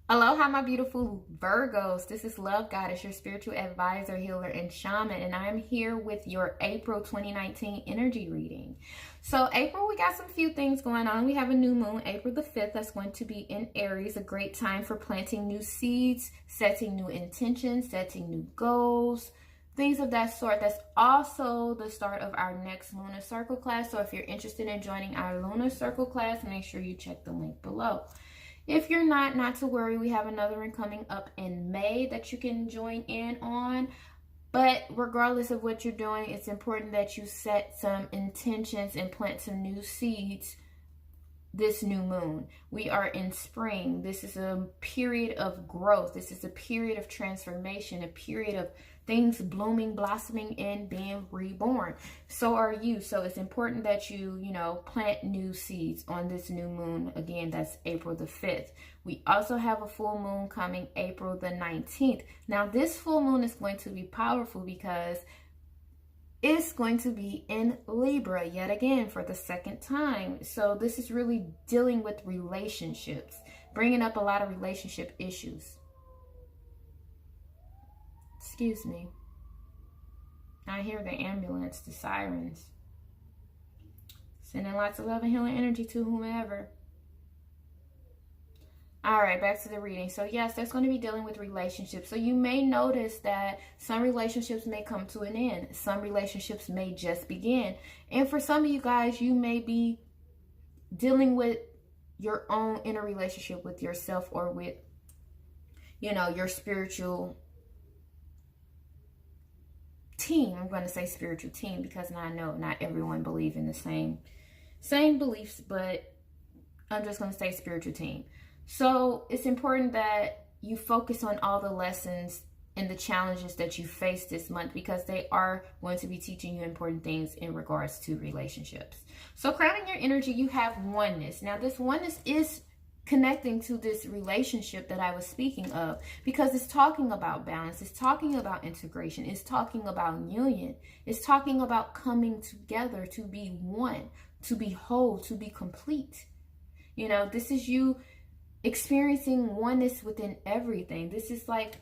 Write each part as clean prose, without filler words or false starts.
Aloha, my beautiful Virgos. This is Love Goddess, your spiritual advisor, healer, and shaman, and I'm here with your April 2019 energy reading. So April, we got some few things going on. We have a new moon, April the 5th, that's going to be in Aries, a great time for planting new seeds, setting new intentions, setting new goals, things of that sort. That's also the start of our next lunar circle class. So if you're interested in joining our lunar circle class, make sure you check the link below. If you're not to worry. We have another one coming up in May that you can join in on. But regardless of what you're doing, it's important that you set some intentions and plant some new seeds this new moon. We are in spring. This is a period of growth. This is a period of transformation, a period of things blooming, blossoming, and being reborn. So are you. So it's important that you plant new seeds on this new moon. Again, that's April the 5th. We also have a full moon coming April the 19th. Now, this full moon is going to be powerful because it's going to be in Libra yet again for the second time. So this is really dealing with relationships, bringing up a lot of relationship issues. Excuse me. I hear the ambulance, the sirens. Sending lots of love and healing energy to whomever. All right, back to the reading. So yes, that's going to be dealing with relationships. So you may notice that some relationships may come to an end. Some relationships may just begin. And for some of you guys, you may be dealing with your own inner relationship with yourself or with, your spiritual team. I'm going to say spiritual team because I know not everyone believes in the same beliefs, but I'm just going to say spiritual team. So it's important that you focus on all the lessons and the challenges that you face this month because they are going to be teaching you important things in regards to relationships. So crowning your energy, you have oneness. Now this oneness is connecting to this relationship that I was speaking of because it's talking about balance. It's talking about integration. It's talking about union. It's talking about coming together to be one, to be whole, to be complete. This is you experiencing oneness within everything. This is like,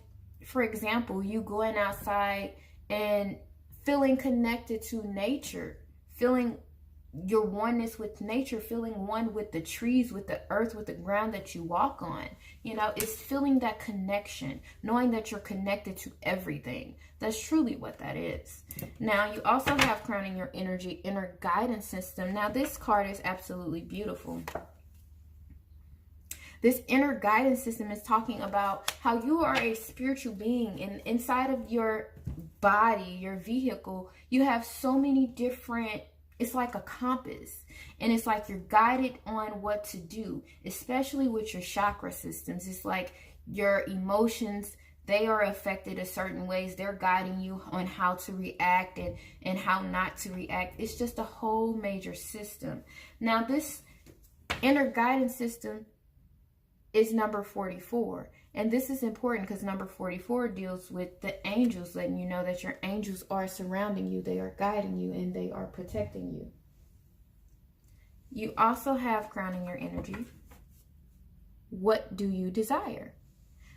for example, you going outside and feeling connected to nature, feeling your oneness with nature, feeling one with the trees, with the earth, with the ground that you walk on. It's feeling that connection, knowing that you're connected to everything. That's truly what that is. Now, you also have crowning your energy, inner guidance system. Now, this card is absolutely beautiful. This inner guidance system is talking about how you are a spiritual being, and inside of your body, your vehicle, you have so many different, it's like a compass, and it's like you're guided on what to do, especially with your chakra systems. It's like your emotions, they are affected in certain ways. They're guiding you on how to react and how not to react. It's just a whole major system. Now, this inner guidance system is number 44. And this is important because number 44 deals with the angels, letting you know that your angels are surrounding you, they are guiding you, and they are protecting you. You also have crowning your energy, what do you desire?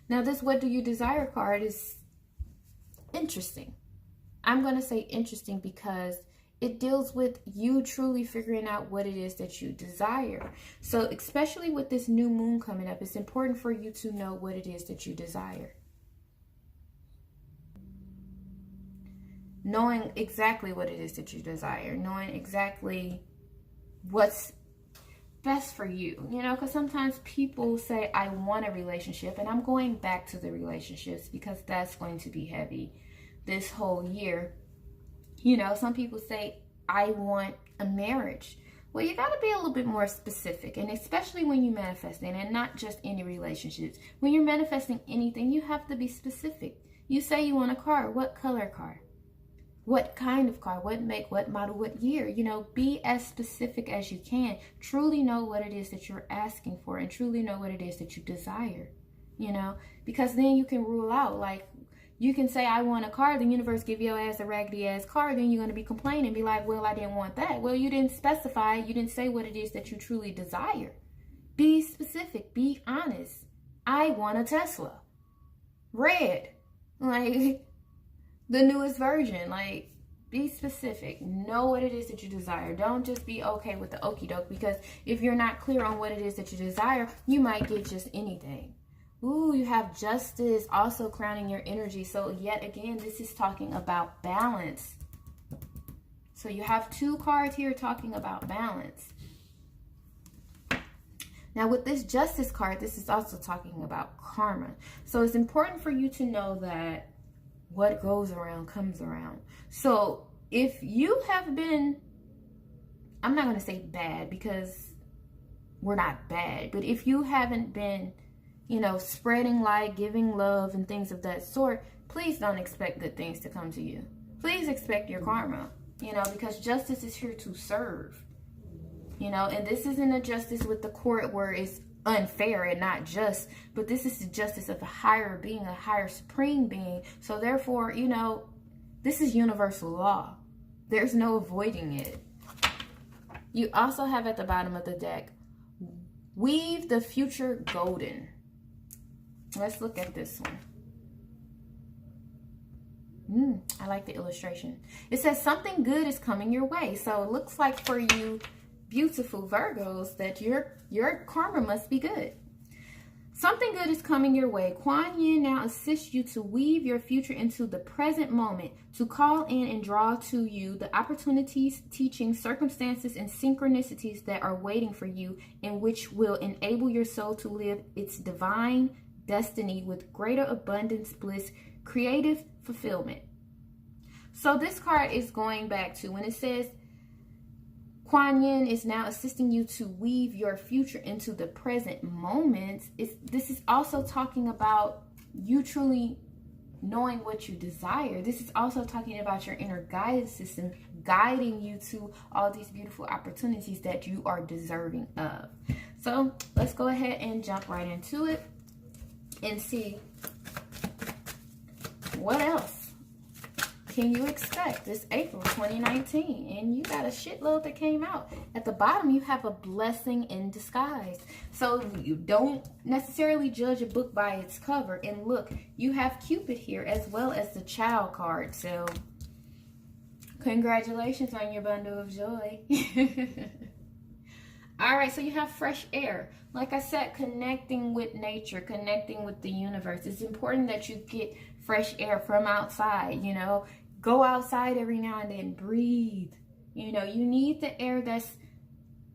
Now this what do you desire card is interesting. I'm going to say interesting because it deals with you truly figuring out what it is that you desire. So especially with this new moon coming up, it's important for you to know what it is that you desire. Knowing exactly what it is that you desire. Knowing exactly what's best for you. Because sometimes people say, I want a relationship. And I'm going back to the relationships because that's going to be heavy this whole year. Some people say, I want a marriage. Well, you got to be a little bit more specific, and especially when you're manifesting, and not just any relationships. When you're manifesting anything, you have to be specific. You say you want a car. What color car? What kind of car? What make? What model? What year? Be as specific as you can. Truly know what it is that you're asking for, and truly know what it is that you desire. Because then you can rule out, like, you can say, I want a car, the universe give your ass a raggedy ass car, then you're going to be complaining, be like, well, I didn't want that. Well, you didn't specify, you didn't say what it is that you truly desire. Be specific, be honest. I want a Tesla. Red. Like, the newest version. Like, be specific. Know what it is that you desire. Don't just be okay with the okie doke, because if you're not clear on what it is that you desire, you might get just anything. Ooh, you have justice also crowning your energy. So yet again, this is talking about balance. So you have 2 cards here talking about balance. Now with this justice card, this is also talking about karma. So it's important for you to know that what goes around comes around. So if you have been, I'm not going to say bad, because we're not bad, but if you haven't been, you know, spreading light, giving love and things of that sort, please don't expect good things to come to you. Please expect your karma, you know, because justice is here to serve, you know, and this isn't a justice with the court where it's unfair and not just, but this is the justice of a higher being, a higher supreme being. So therefore, you know, this is universal law. There's no avoiding it. You also have at the bottom of the deck, weave the future golden. Let's look at this one. I like the illustration. It says something good is coming your way. So it looks like for you beautiful Virgos that your karma must be good. Something good is coming your way. Kuan Yin now assists you to weave your future into the present moment, to call in and draw to you the opportunities, teachings, circumstances, and synchronicities that are waiting for you, and which will enable your soul to live its divine destiny with greater abundance, bliss, creative fulfillment. So this card is going back to when it says Kuan Yin is now assisting you to weave your future into the present moment. This is also talking about you truly knowing what you desire. This is also talking about your inner guidance system guiding you to all these beautiful opportunities that you are deserving of. So let's go ahead and jump right into it and see what else can you expect this April 2019. And you got a shitload that came out. At the bottom, you have a blessing in disguise. So you don't necessarily judge a book by its cover. And look, you have Cupid here as well as the Child card. So congratulations on your bundle of joy. All right, so you have fresh air. Like I said, connecting with nature, connecting with the universe. It's important that you get fresh air from outside, you know. Go outside every now and then, breathe. You know, you need the air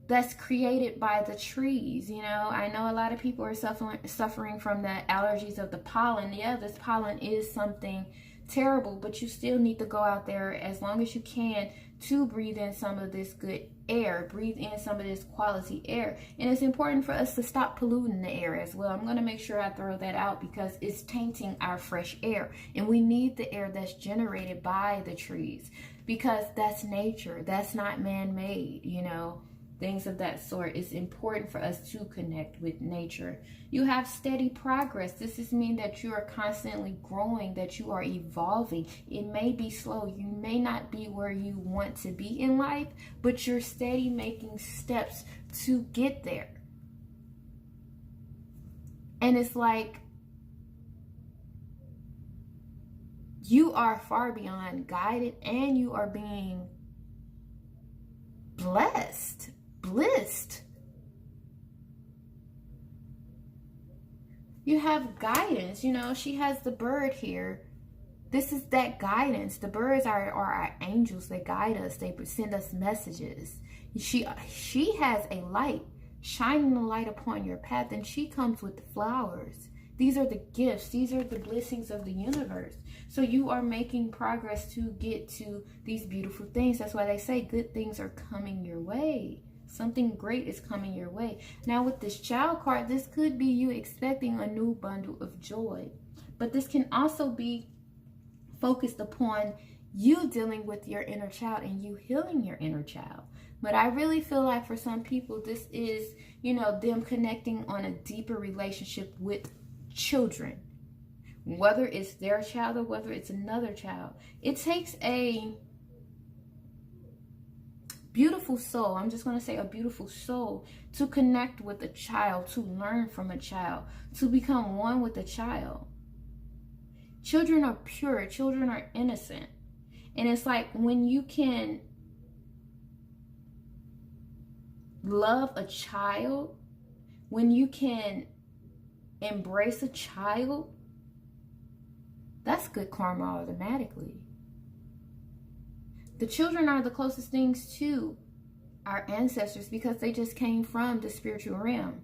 that's created by the trees, you know. I know a lot of people are suffering from the allergies of the pollen. Yeah, this pollen is something terrible, but you still need to go out there as long as you can to breathe in some of this good air, breathe in some of this quality air. And it's important for us to stop polluting the air as well. I'm going to make sure I throw that out because it's tainting our fresh air, and we need the air that's generated by the trees because that's nature. That's not man-made, you know, things of that sort. It's important for us to connect with nature. You have steady progress. This is mean that you are constantly growing, that you are evolving. It may be slow. You may not be where you want to be in life, but you're steady making steps to get there. And it's like you are far beyond guided, and you are being blessed. You have guidance. You know, she has the bird here. This is that guidance. The birds are our angels. They guide us. They send us messages. She has a light, shining the light upon your path, and she comes with the flowers. These are the gifts. These are the blessings of the universe. So you are making progress to get to these beautiful things. That's why they say good things are coming your way. Something great is coming your way. Now with this Child card, this could be you expecting a new bundle of joy. But this can also be focused upon you dealing with your inner child and you healing your inner child. But I really feel like for some people, this is, you know, them connecting on a deeper relationship with children. Whether it's their child or whether it's another child. It takes a beautiful soul, I'm just going to say a beautiful soul, to connect with a child, to learn from a child, to become one with a child. Children are pure. Children are innocent. And it's like when you can love a child, when you can embrace a child, that's good karma automatically. The children are the closest things to our ancestors because they just came from the spiritual realm.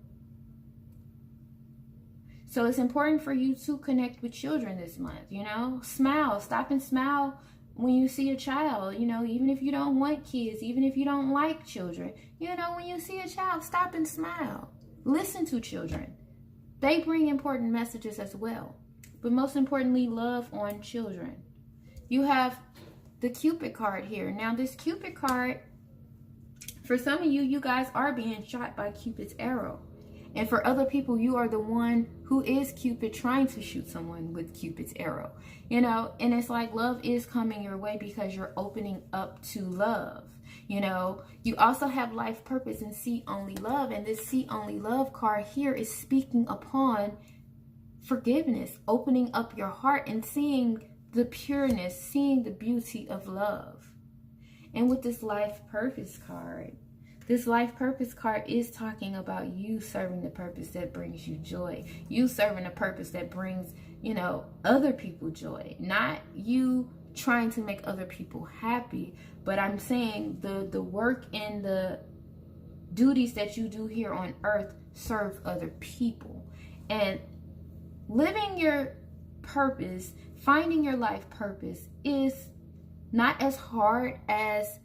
So it's important for you to connect with children this month, you know. Smile. Stop and smile when you see a child, you know, even if you don't want kids, even if you don't like children. You know, when you see a child, stop and smile. Listen to children. They bring important messages as well. But most importantly, love on children. You have the Cupid card here. Now, this Cupid card, for some of you, you guys are being shot by Cupid's arrow. And for other people, you are the one who is Cupid trying to shoot someone with Cupid's arrow. You know, and it's like love is coming your way because you're opening up to love. You know, you also have life purpose and see only love. And this see only love card here is speaking upon forgiveness, opening up your heart and seeing the pureness, seeing the beauty of love. And with this life purpose card, this life purpose card is talking about you serving the purpose that brings you joy. You serving a purpose that brings, you know, other people joy. Not you trying to make other people happy, but I'm saying the work and the duties that you do here on earth serve other people. And living your purpose, finding your life purpose is not as hard as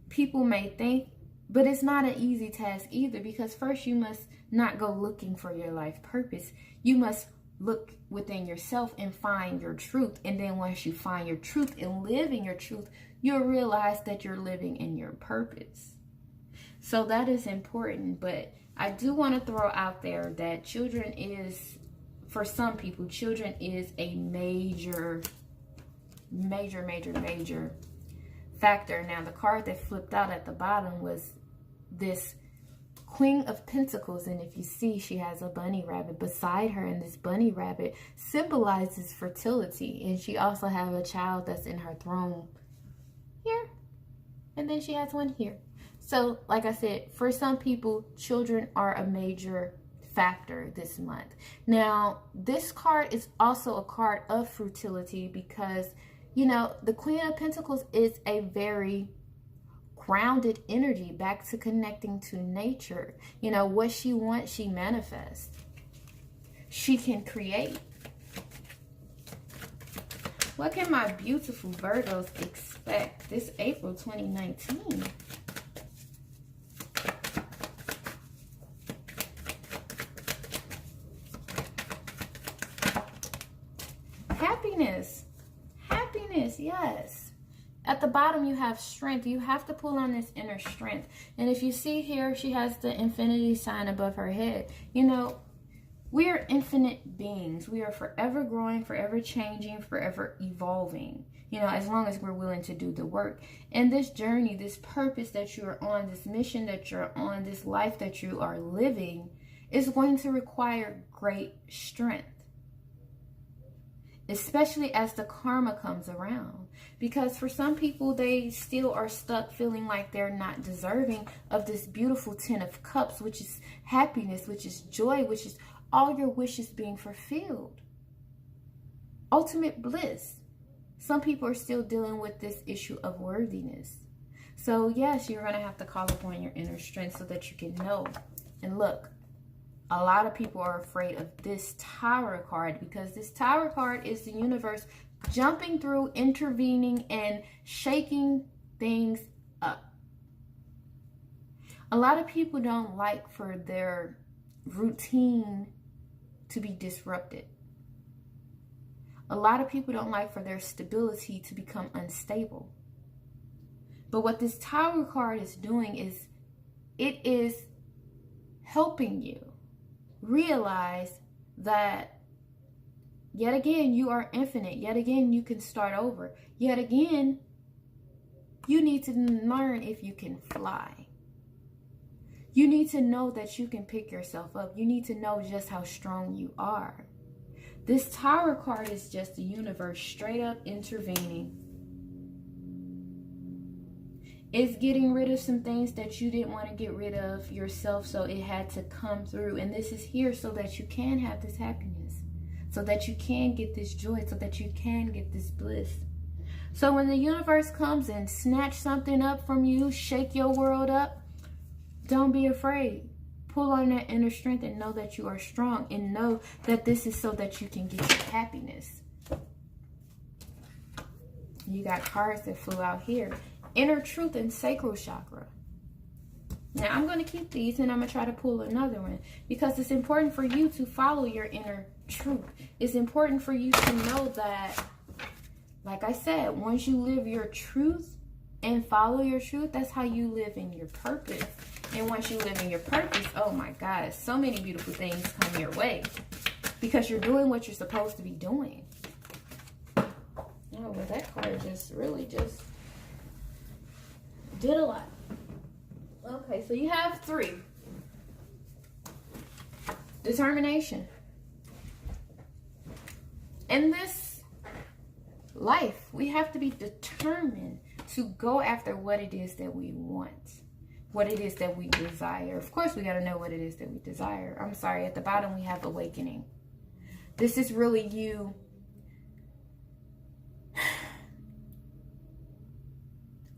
people may think. But it's not an easy task either, because first you must not go looking for your life purpose. You must look within yourself and find your truth. And then once you find your truth and live in your truth, you'll realize that you're living in your purpose. So that is important. But I do want to throw out there that children is, for some people, children is a major factor. Now, the card that flipped out at the bottom was this Queen of Pentacles, and if you see, she has a bunny rabbit beside her, and this bunny rabbit symbolizes fertility. And she also has a child that's in her throne here, and then she has one here. So like I said, for some people, children are a major factor this month. Now, this card is also a card of fertility because, you know, the Queen of Pentacles is a very grounded energy, back to connecting to nature. You know, what she wants, she manifests. She can create. What can my beautiful Virgos expect this April 2019? Happiness. Happiness, yes. At the bottom, you have strength. You have to pull on this inner strength. And if you see here, she has the infinity sign above her head. You know, we are infinite beings. We are forever growing, forever changing, forever evolving. You know, as long as we're willing to do the work. And this journey, this purpose that you're on, this mission that you're on, this life that you are living is going to require great strength. Especially as the karma comes around. Because for some people, they still are stuck feeling like they're not deserving of this beautiful 10 of Cups, which is happiness, which is joy, which is all your wishes being fulfilled. Ultimate bliss. Some people are still dealing with this issue of worthiness. So yes, you're going to have to call upon your inner strength so that you can know. And look, a lot of people are afraid of this Tower card because this Tower card is the universe jumping through, intervening, and shaking things up. A lot of people don't like for their routine to be disrupted. A lot of people don't like for their stability to become unstable. But what this Tower card is doing is it is helping you realize that yet again you are infinite. Yet again you can start over. Yet again You need to learn if you can fly. You need to know that you can pick yourself up. You need to know just how strong you are. This Tower card is just the universe straight up intervening. It's getting rid of some things that you didn't want to get rid of yourself, so it had to come through. And this is here so that you can have this happiness, so that you can get this joy, so that you can get this bliss. So when the universe comes and snatch something up from you, shake your world up, don't be afraid. Pull on that inner strength and know that you are strong, and know that this is so that you can get your happiness. You got cards that flew out here. Inner truth and sacral chakra. Now I'm going to keep these, and I'm going to try to pull another one, because it's important for you to follow your inner truth. It's important for you to know that, like I said, once you live your truth and follow your truth, that's how you live in your purpose. And once you live in your purpose, oh my God, so many beautiful things come your way, because you're doing what you're supposed to be doing. Oh, well, that card just really just did a lot. Okay, so you have 3. Determination. In this life, we have to be determined to go after what it is that we want, what it is that we desire. Of course, we got to know what it is that we desire. I'm sorry, at the bottom we have awakening. This is really you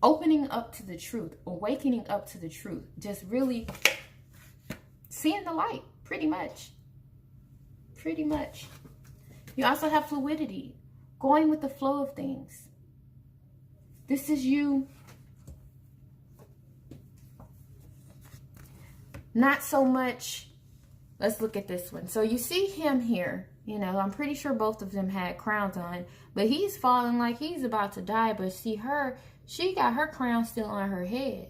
opening up to the truth, awakening up to the truth, just really seeing the light, pretty much. Pretty much. You also have fluidity, going with the flow of things. This is you not so much. Let's look at this one. So you see him here. You know, I'm pretty sure both of them had crowns on, but he's falling like he's about to die. But see her, she got her crown still on her head.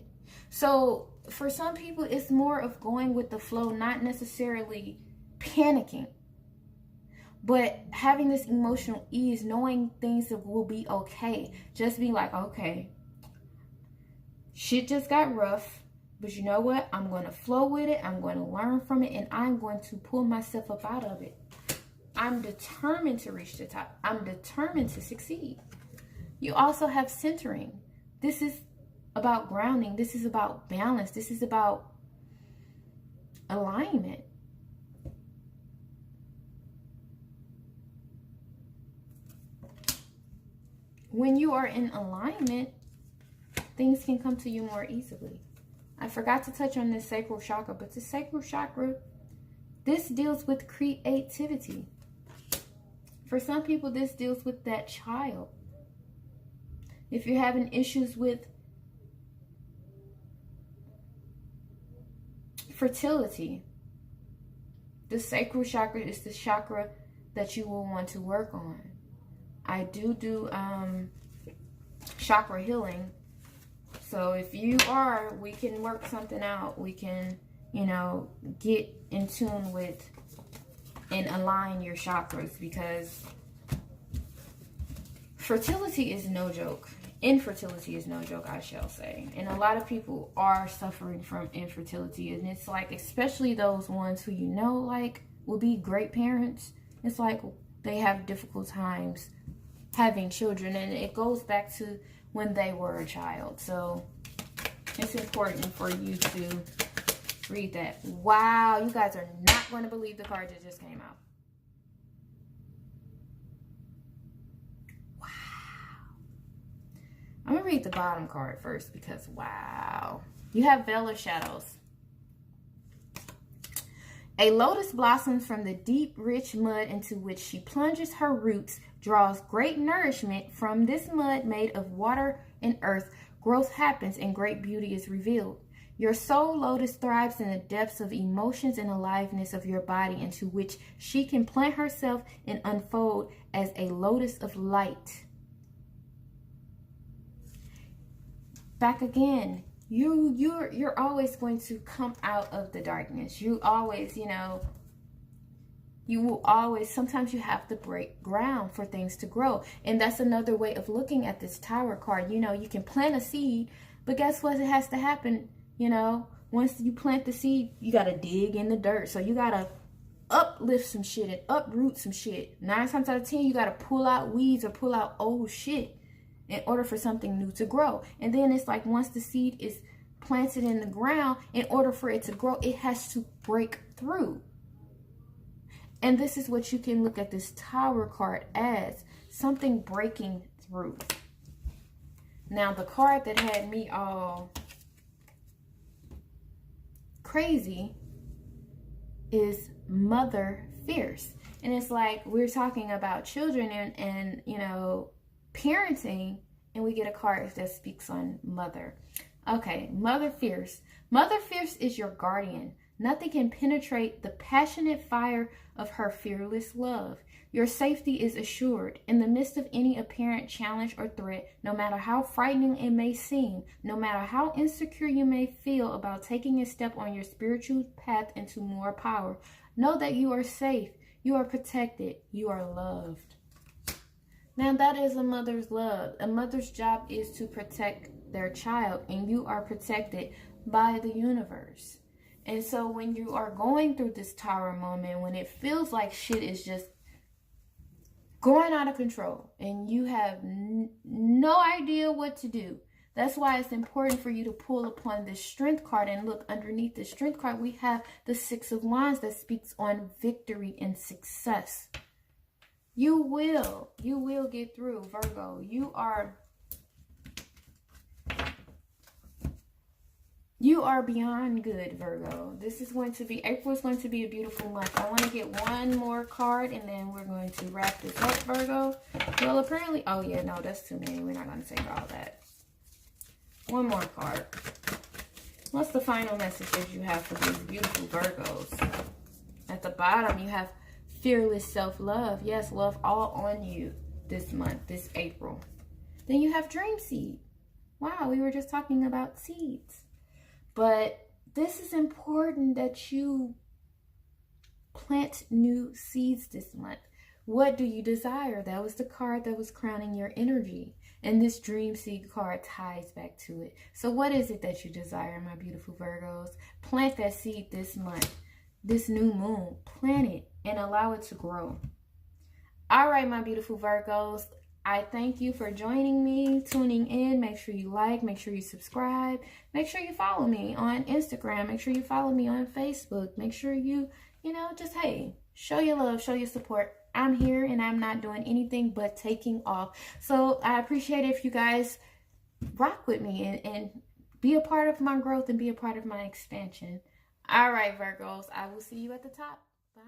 So for some people, it's more of going with the flow, not necessarily panicking, but having this emotional ease, knowing things that will be okay. Just be like, okay, shit just got rough, but you know what? I'm going to flow with it. I'm going to learn from it, and I'm going to pull myself up out of it. I'm determined to reach the top. I'm determined to succeed. You also have centering. This is about grounding. This is about balance. This is about alignment. When you are in alignment, things can come to you more easily. I forgot to touch on this sacral chakra, but the sacral chakra, this deals with creativity. For some people, this deals with that child. If you're having issues with fertility, the sacral chakra is the chakra that you will want to work on. I do chakra healing. So if you are, we can work something out. We can, you know, get in tune with and align your chakras, because fertility is no joke. Infertility is no joke, I shall say. And a lot of people are suffering from infertility. And it's like, especially those ones who, you know, like, will be great parents. It's like they have difficult times having children. And it goes back to when they were a child. So it's important for you to read that. Wow, you guys are not going to believe the card that just came out. Wow. I'm going to read the bottom card first, because wow. You have Veil of Shadows. A lotus blossoms from the deep, rich mud into which she plunges her roots, draws great nourishment from this mud made of water and earth. Growth happens and great beauty is revealed. Your soul lotus thrives in the depths of emotions and aliveness of your body, into which she can plant herself and unfold as a lotus of light. Back again. You're always going to come out of the darkness. You always, you know, You will always, sometimes you have to break ground for things to grow. And that's another way of looking at this Tower card. You know, you can plant a seed, but guess what? It has to happen, you know. Once you plant the seed, you got to dig in the dirt. So you got to uplift some shit and uproot some shit. 9 times out of 10, you got to pull out weeds or pull out old shit in order for something new to grow. And then it's like once the seed is planted in the ground, in order for it to grow, it has to break through. And this is what you can look at this Tower card as, something breaking through. Now, the card that had me all crazy is Mother Fierce. And it's like we're talking about children and you know, parenting, and we get a card that speaks on mother. Okay, Mother Fierce. Mother Fierce is your guardian. Nothing can penetrate the passionate fire of her fearless love. Your safety is assured in the midst of any apparent challenge or threat, no matter how frightening it may seem, no matter how insecure you may feel about taking a step on your spiritual path into more power. Know that you are safe, you are protected, you are loved. Now that is a mother's love. A mother's job is to protect their child, and you are protected by the universe. And so when you are going through this Tower moment, when it feels like shit is just going out of control and you have no idea what to do, that's why it's important for you to pull upon this Strength card. And look, underneath the Strength card, we have the 6 of Wands that speaks on victory and success. You will get through, Virgo. You are beyond good, Virgo. This is going to be, April is going to be a beautiful month. I want to get one more card and then we're going to wrap this up, Virgo. Well, apparently, oh yeah, no, that's too many. We're not going to take all that. One more card. What's the final messages you have for these beautiful Virgos? At the bottom, you have fearless self-love. Yes, love all on you this month, this April. Then you have Dream Seed. Wow, we were just talking about seeds. But this is important that you plant new seeds this month. What do you desire? That was the card that was crowning your energy. And this Dream Seed card ties back to it. So what is it that you desire, my beautiful Virgos? Plant that seed this month, this new moon. Plant it and allow it to grow. All right, my beautiful Virgos. I thank you for joining me, tuning in. Make sure you like, make sure you subscribe. Make sure you follow me on Instagram. Make sure you follow me on Facebook. Make sure you just, hey, show your love, show your support. I'm here and I'm not doing anything but taking off. So I appreciate it if you guys rock with me and be a part of my growth and be a part of my expansion. All right, Virgos, I will see you at the top. Bye.